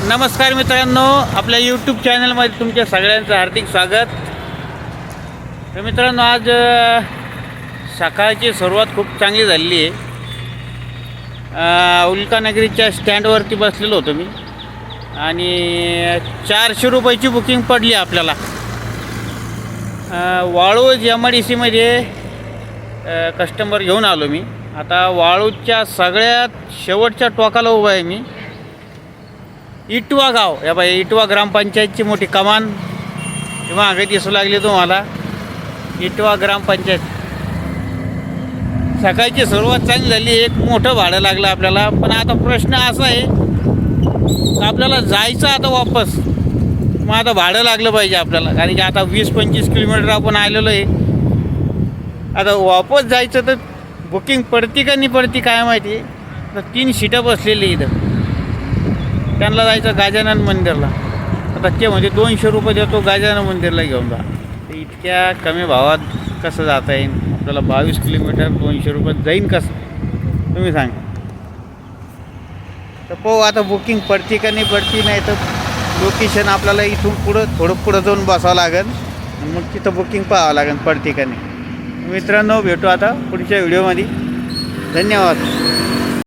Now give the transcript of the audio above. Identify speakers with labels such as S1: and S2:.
S1: नमस्कार मित्रांनो, आपल्या यूट्यूब चॅनलमध्ये तुमच्या सगळ्यांचं हार्दिक स्वागत. तर मित्रांनो, आज सकाळची सुरुवात खूप चांगली झालेली आहे. उल्कानगरीच्या स्टँडवरती बसलेलो होतो मी आणि 400 रुपयाची बुकिंग पडली आपल्याला. वाळूज MIDCमध्ये कस्टमर घेऊन आलो मी. आता वाळूजच्या सगळ्यात शेवटच्या टोकाला उभा आहे मी. इटवा गाव, या बाई इटवा ग्रामपंचायतची मोठी कमान मागे दिसू लागली तुम्हाला. इटवा ग्रामपंचायत. सकाळची सुरुवात चांगली झाली. एक मोठं भाडं लागलं आपल्याला. पण आता प्रश्न असा आहे, आपल्याला जायचं आता वापस. मग आता भाडं लागलं पाहिजे आपल्याला, कारण की आता 20-25 किलोमीटर आपण आलेलो आहे. आता वापस जायचं तर बुकिंग पडती का नाही पडती काय माहिती. तर 3 सीटं बसलेली इथं. त्यांना जायचं गजानन मंदिरला. आता ते म्हणजे 200 रुपये देतो, गजानन मंदिरला घेऊन जा. तर इतक्या कमी भावात कसं जाता येईल आपल्याला? 22 किलोमीटर 200 रुपयात जाईन कसं तुम्ही सांगा. तर पाहू आता बुकिंग पडती का नाही पडती. नाही तर लोकेशन आपल्याला इथून थोडं पुढं जाऊन बसावं लागेल. मग तिथं बुकिंग पाहावं लागेल पडती का नाही. मित्रांनो, भेटू आता पुढच्या व्हिडिओमध्ये. धन्यवाद.